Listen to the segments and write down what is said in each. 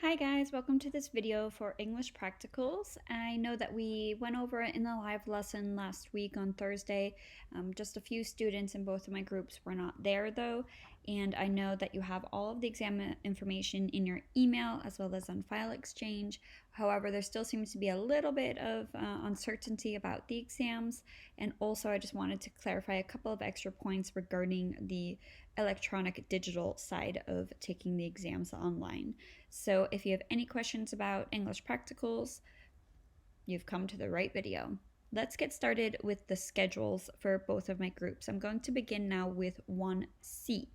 Hi guys, welcome to this video for English Practicals. I know that we went over it in the live lesson last week on Thursday. Just a few students in both of my groups were not there though, and I know that you have all of the exam information in your email as well as on File Exchange. However, there still seems to be a little bit of uncertainty about the exams, and also I just wanted to clarify a couple of extra points regarding the electronic digital side of taking the exams online. So if you have any questions about English practicals, you've come to the right video. Let's get started with the schedules for both of my groups. I'm going to begin now with 1C.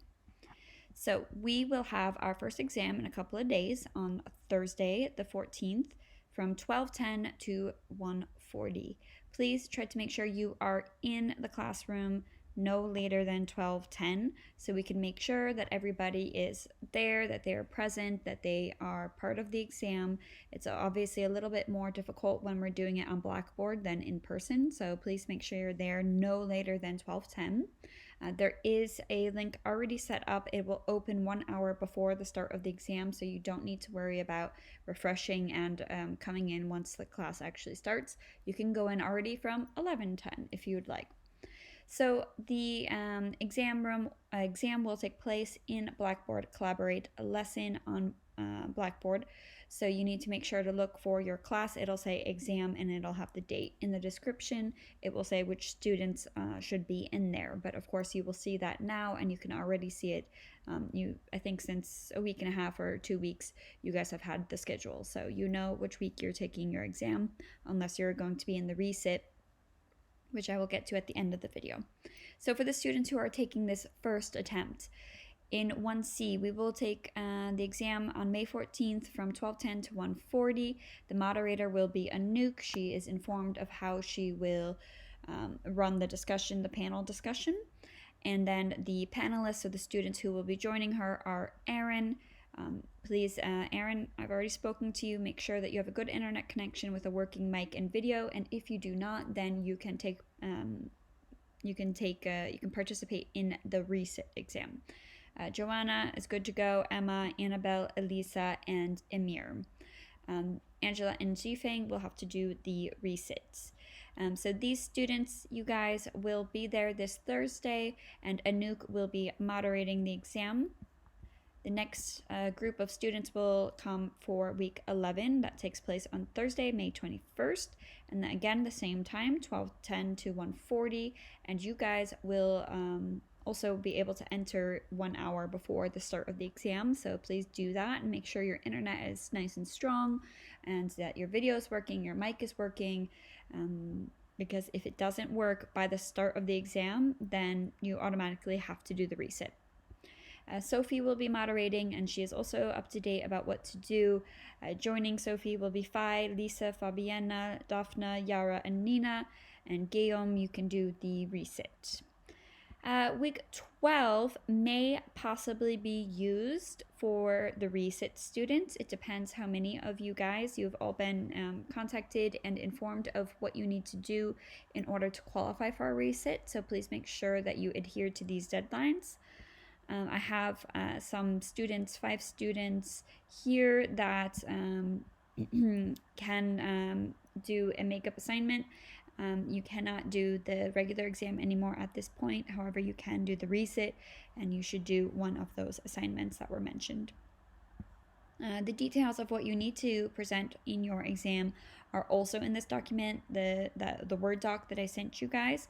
So we will have our first exam in a couple of days on Thursday, the 14th, from 12:10 to 1:40. Please try to make sure you are in the classroom no later than 12:10 so we can make sure that everybody is there, that they are present, that they are part of the exam. It's obviously a little bit more difficult when we're doing it on Blackboard than in person, so please make sure you're there no later than 12:10. There is a link already set up. It will open 1 hour before the start of the exam, so you don't need to worry about refreshing and coming in once the class actually starts. You can go in already from 11:10 if you would like. So the exam will take place in Blackboard Collaborate lesson on Blackboard. So you need to make sure to look for your class. It'll say exam and it'll have the date. In the description, it will say which students should be in there. But of course, you will see that now and you can already see it. I think since a week and a half or 2 weeks, you guys have had the schedule. So you know which week you're taking your exam, unless you're going to be in the resit, which I will get to at the end of the video. So for the students who are taking this first attempt, in 1C, we will take the exam on May 14th from 12:10 to 1:40. The moderator will be Anouk. She is informed of how she will run the discussion, the panel discussion. And then the panelists, so the students who will be joining her, are Aaron. Please, Aaron, I've already spoken to you. Make sure that you have a good internet connection with a working mic and video. And if you do not, then you can participate in the resit exam. Joanna is good to go. Emma, Annabelle, Elisa, and Emir. Angela and Jifeng will have to do the resits. So these students, you guys, will be there this Thursday, and Anouk will be moderating the exam. The next group of students will come for week 11. That takes place on Thursday, May 21st. And then again, the same time, 12:10 to 1:40. And you guys will also be able to enter 1 hour before the start of the exam. So please do that and make sure your internet is nice and strong and that your video is working, your mic is working. Because if it doesn't work by the start of the exam, then you automatically have to do the resit. Sophie will be moderating, and she is also up to date about what to do. Joining Sophie will be Fai, Lisa, Fabiana, Daphna, Yara, and Nina. And Guillaume, you can do the resit. Week 12 may possibly be used for the resit students. It depends how many of you guys. You've all been contacted and informed of what you need to do in order to qualify for a resit. So please make sure that you adhere to these deadlines. I have some students, 5 students here that can do a makeup assignment. You cannot do the regular exam anymore at this point. However, you can do the resit, and you should do one of those assignments that were mentioned. The details of what you need to present in your exam are also in this document, the Word doc that I sent you guys.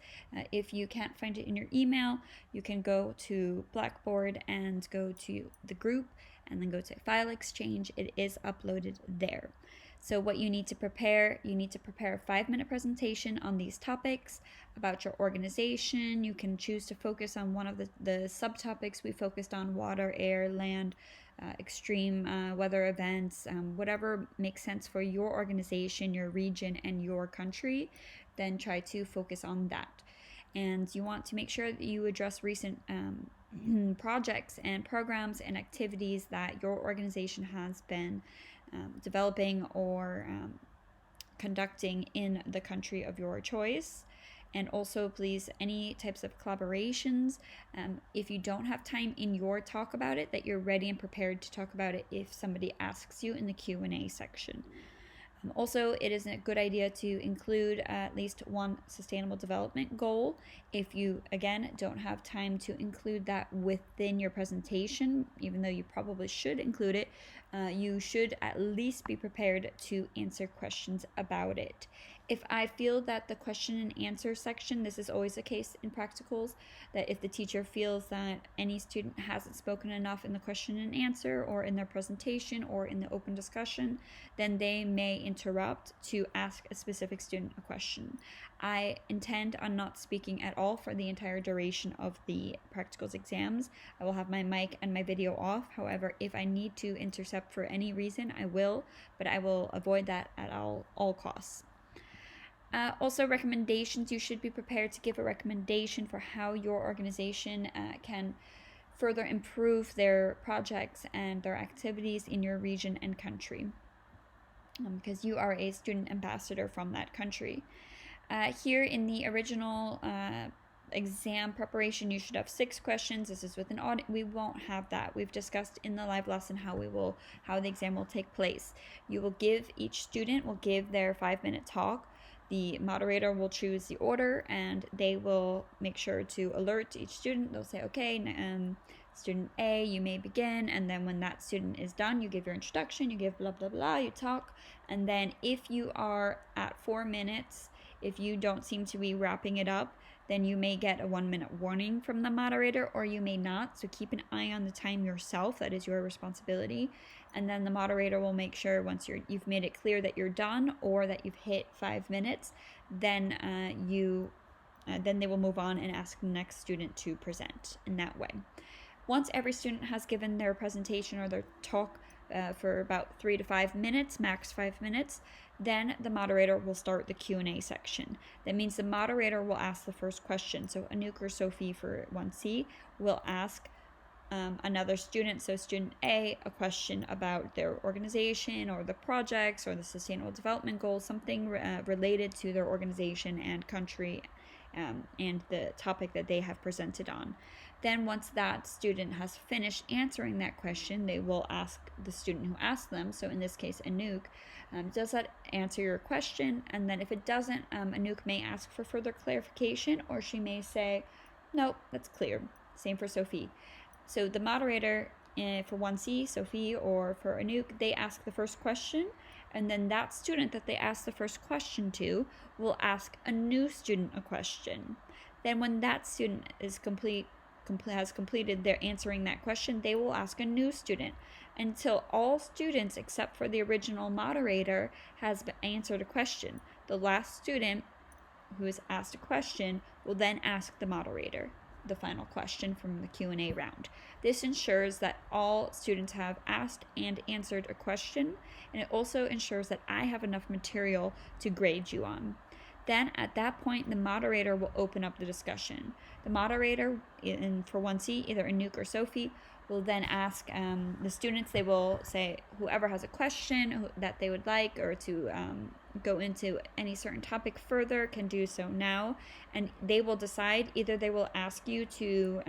If you can't find it in your email, you can go to Blackboard and go to the group and then go to File Exchange. It is uploaded there. So what you need to prepare a 5-minute presentation on these topics about your organization. You can choose to focus on one of the subtopics. We focused on water, air, land, extreme weather events, whatever makes sense for your organization, your region, and your country, then try to focus on that. And you want to make sure that you address recent projects and programs and activities that your organization has been developing or conducting in the country of your choice. And also, please, any types of collaborations, if you don't have time in your talk about it, that you're ready and prepared to talk about it if somebody asks you in the Q&A section. Also, it is a good idea to include at least one sustainable development goal. If you, again, don't have time to include that within your presentation, even though you probably should include it, you should at least be prepared to answer questions about it. If I feel that the question and answer section, this is always the case in practicals, that if the teacher feels that any student hasn't spoken enough in the question and answer or in their presentation or in the open discussion, then they may interrupt to ask a specific student a question. I intend on not speaking at all for the entire duration of the practicals exams. I will have my mic and my video off. However, if I need to intercept for any reason, I will, but I will avoid that at all costs. Also, recommendations. You should be prepared to give a recommendation for how your organization can further improve their projects and their activities in your region and country, because you are a student ambassador from that country. Here in the original exam preparation, you should have 6 questions. This is with an audit. We won't have that. We've discussed in the live lesson how the exam will take place. Each student will give their 5-minute talk. The moderator will choose the order, and they will make sure to alert each student. They'll say, okay, student A, you may begin, and then when that student is done, you give your introduction, you give blah, blah, blah, you talk, and then if you are at 4 minutes, if you don't seem to be wrapping it up, then you may get a 1-minute warning from the moderator, or you may not. So keep an eye on the time yourself. That is your responsibility. And then the moderator will make sure once you've made it clear that you're done or that you've hit 5 minutes, then they will move on and ask the next student to present in that way. Once every student has given their presentation or their talk for about 3 to 5 minutes, max 5 minutes, then the moderator will start the Q&A section. That means the moderator will ask the first question. So Anouk or Sophie for 1C will ask another student, so student A, a question about their organization or the projects or the sustainable development goals, something related to their organization and country and the topic that they have presented on. Then once that student has finished answering that question, they will ask the student who asked them, so in this case Anouk, does that answer your question? And then if it doesn't, Anouk may ask for further clarification, or she may say, nope, that's clear. Same for Sophie. So the moderator for 1C, Sophie, or for Anouk, they ask the first question, and then that student that they ask the first question to will ask a new student a question. Then when that student has completed their answering that question, they will ask a new student until all students except for the original moderator has answered a question. The last student who is asked a question will then ask the moderator the final question from the Q&A round. This ensures that all students have asked and answered a question, and it also ensures that I have enough material to grade you on. Then at that point, the moderator will open up the discussion. The moderator, for 1C, either Anouk or Sophie, will then ask the students. They will say whoever has a question that they would like, or to go into any certain topic further, can do so now, and they will decide. Either they will ask you to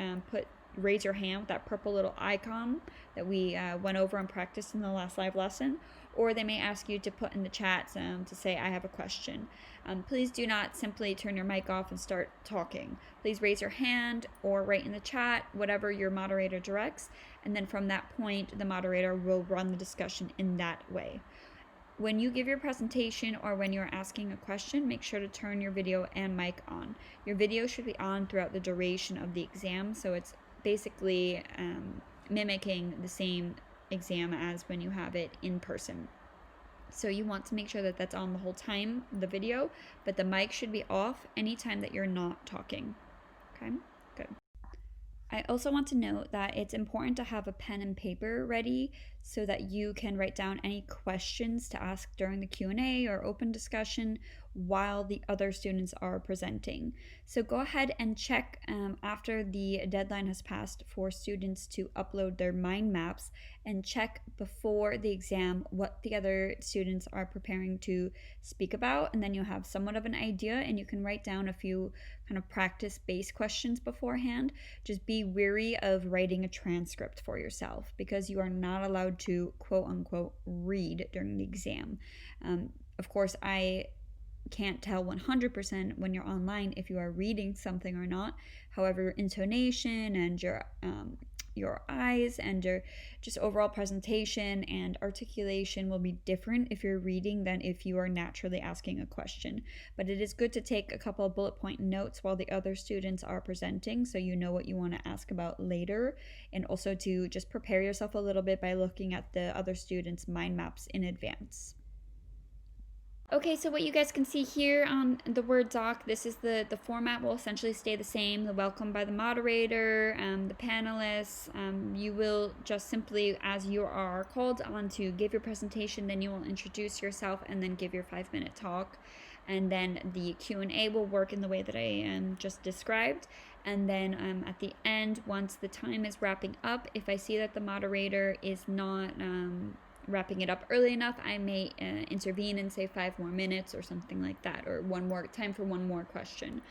raise your hand with that purple little icon that we went over and practiced in the last live lesson, or they may ask you to put in the chat to say, I have a question. Please do not simply turn your mic off and start talking. Please raise your hand or write in the chat, whatever your moderator directs, and then from that point, the moderator will run the discussion in that way. When you give your presentation or when you're asking a question, make sure to turn your video and mic on. Your video should be on throughout the duration of the exam, so it's basically mimicking the same exam as when you have it in person. So you want to make sure that that's on the whole time, the video, but the mic should be off anytime that you're not talking. Okay, good. I also want to note that it's important to have a pen and paper ready so that you can write down any questions to ask during the Q&A or open discussion, while the other students are presenting. So go ahead and check after the deadline has passed for students to upload their mind maps, and check before the exam what the other students are preparing to speak about, and then you'll have somewhat of an idea and you can write down a few kind of practice-based questions beforehand. Just be wary of writing a transcript for yourself because you are not allowed to quote unquote read during the exam. Of course, I can't tell 100% when you're online if you are reading something or not. However, your intonation and your eyes and your just overall presentation and articulation will be different if you're reading than if you are naturally asking a question. But it is good to take a couple of bullet point notes while the other students are presenting so you know what you want to ask about later, and also to just prepare yourself a little bit by looking at the other students' mind maps in advance. Okay, so what you guys can see here on the Word doc, this is the format will essentially stay the same. The welcome by the moderator, the panelists. You will just simply, as you are called on to give your presentation, then you will introduce yourself and then give your 5-minute talk. And then the Q&A will work in the way that I just described. And then at the end, once the time is wrapping up, if I see that the moderator is not wrapping it up early enough, I may intervene and say 5 more minutes or something like that, or time for one more question.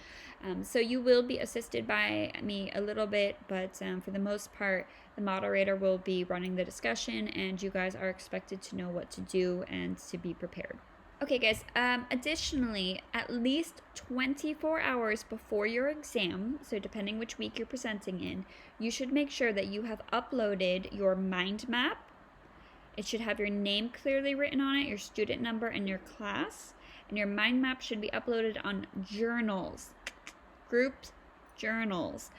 So you will be assisted by me a little bit, but for the most part, the moderator will be running the discussion, and you guys are expected to know what to do and to be prepared. Okay, guys, additionally, at least 24 hours before your exam, so depending which week you're presenting in, you should make sure that you have uploaded your mind map. It should have your name clearly written on it, your student number, and your class. And your mind map should be uploaded on journals, grouped journals,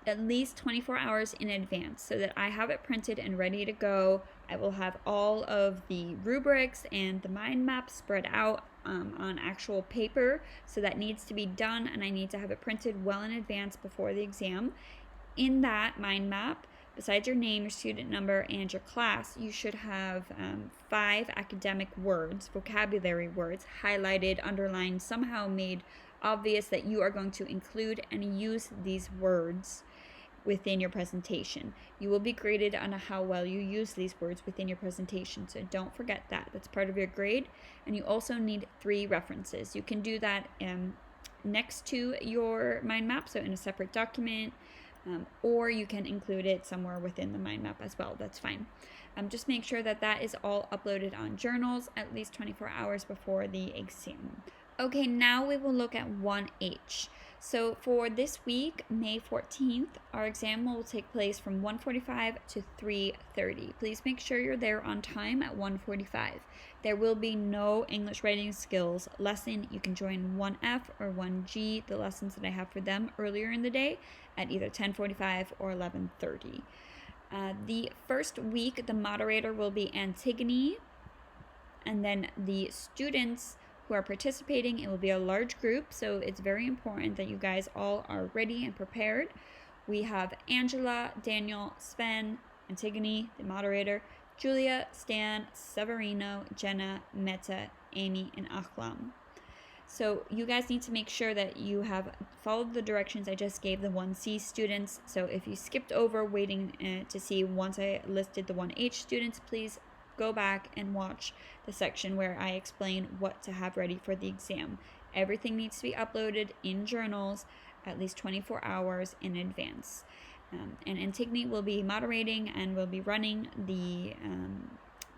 at least 24 hours in advance so that I have it printed and ready to go. I will have all of the rubrics and the mind map spread out on actual paper. So that needs to be done, and I need to have it printed well in advance before the exam. In that mind map, besides your name, your student number, and your class, you should have 5 academic words, vocabulary words, highlighted, underlined, somehow made obvious that you are going to include and use these words within your presentation. You will be graded on how well you use these words within your presentation, so don't forget that. That's part of your grade. And you also need 3 references. You can do that next to your mind map, so in a separate document, or you can include it somewhere within the mind map as well. That's fine. Just make sure that that is all uploaded on journals at least 24 hours before the exam. Okay, now we will look at 1H. So for this week, May 14th, our exam will take place from 1:45 to 3:30. Please make sure you're there on time at 1:45. There will be no English writing skills lesson. You can join 1F or 1G, the lessons that I have for them earlier in the day, at either 10:45 or 11:30. The first week, the moderator will be Antigone, and then the students who are participating, it will be a large group, so it's very important that you guys all are ready and prepared. We have Angela, Daniel, Sven, Antigone, the moderator, Julia, Stan, Severino, Jenna, Meta, Amy, and Achlam. So you guys need to make sure that you have followed the directions I just gave the 1C students. So if you skipped over waiting to see once I listed the 1H students, please go back and watch the section where I explain what to have ready for the exam. Everything needs to be uploaded in journals at least 24 hours in advance. And Antigone will be moderating and will be running the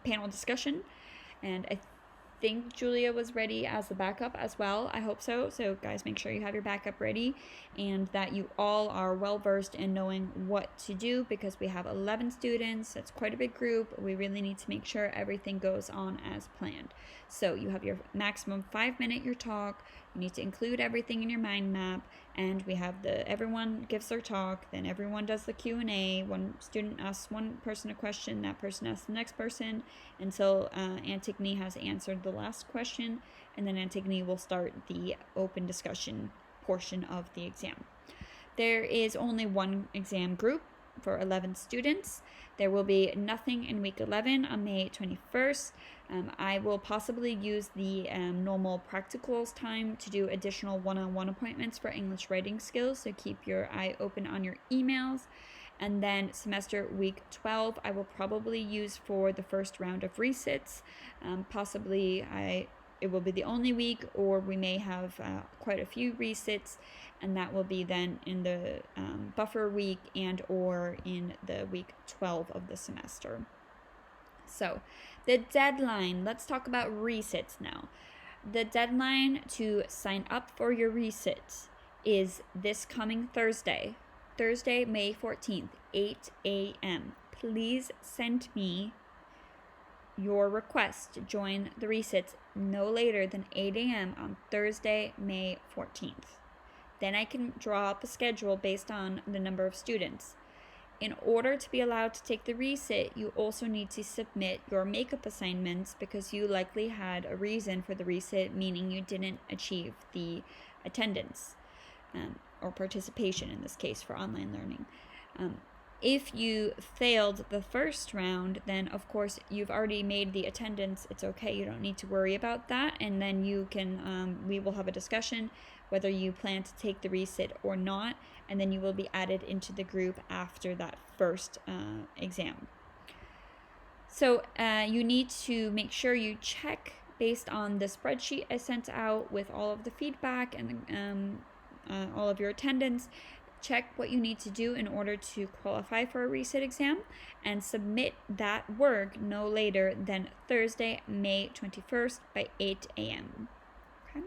panel discussion. And I think Julia was ready as the backup as well. I hope so. So guys, make sure you have your backup ready and that you all are well versed in knowing what to do, because we have 11 students. That's quite a big group. We really need to make sure everything goes on as planned. So you have your maximum 5-minute your talk. You need to include everything in your mind map, and we have everyone gives their talk, then everyone does the Q&A. One student asks one person a question, that person asks the next person until Antigone has answered the last question, and then Antigone will start the open discussion portion of the exam. There is only one exam group for 11 students. There will be nothing in week 11 on May 21st. I will possibly use the normal practicals time to do additional one-on-one appointments for English writing skills, so keep your eye open on your emails. And then semester week 12, I will probably use for the first round of resits. Possibly it will be the only week, or we may have quite a few resits, and that will be then in the buffer week and or in the week 12 of the semester. So the deadline, let's talk about resits now. The deadline to sign up for your resits is this coming Thursday, May 14th, 8 a.m. Please send me your request to join the resits no later than 8 a.m. on Thursday, May 14th. Then I can draw up a schedule based on the number of students. In order to be allowed to take the resit, you also need to submit your makeup assignments, because you likely had a reason for the resit, meaning you didn't achieve the attendance or participation in this case for online learning. If you failed the first round, then of course you've already made the attendance. It's okay, you don't need to worry about that. And then you can, we will have a discussion whether you plan to take the resit or not. And then you will be added into the group after that first exam. So you need to make sure you check based on the spreadsheet I sent out with all of the feedback and all of your attendance. Check what you need to do in order to qualify for a resit exam and submit that work no later than Thursday, May 21st by 8 a.m. Okay?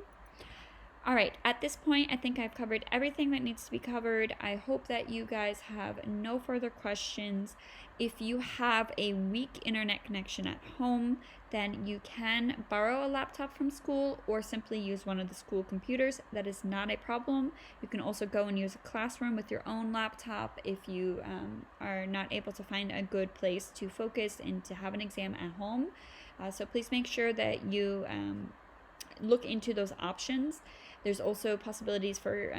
All right, at this point, I think I've covered everything that needs to be covered. I hope that you guys have no further questions. If you have a weak internet connection at home, then you can borrow a laptop from school or simply use one of the school computers. That is not a problem. You can also go and use a classroom with your own laptop if you are not able to find a good place to focus and to have an exam at home. So please make sure that you look into those options. There's also possibilities for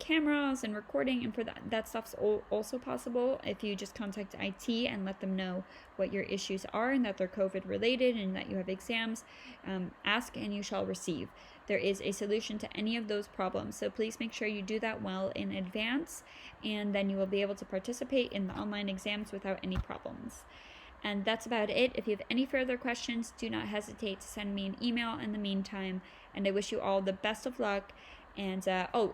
cameras and recording, and for that stuff's also possible if you just contact IT and let them know what your issues are and that they're COVID related and that you have exams. Ask and you shall receive. There is a solution to any of those problems, so please make sure you do that well in advance, and then you will be able to participate in the online exams without any problems. And that's about it. If you have any further questions, do not hesitate to send me an email in the meantime. And I wish you all the best of luck. And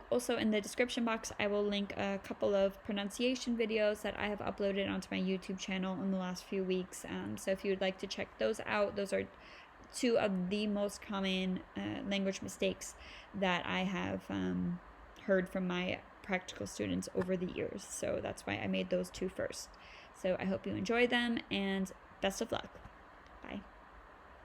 also in the description box, I will link a couple of pronunciation videos that I have uploaded onto my YouTube channel in the last few weeks. So if you would like to check those out, those are two of the most common language mistakes that I have heard from my practical students over the years. So that's why I made those two first. So I hope you enjoy them, and best of luck.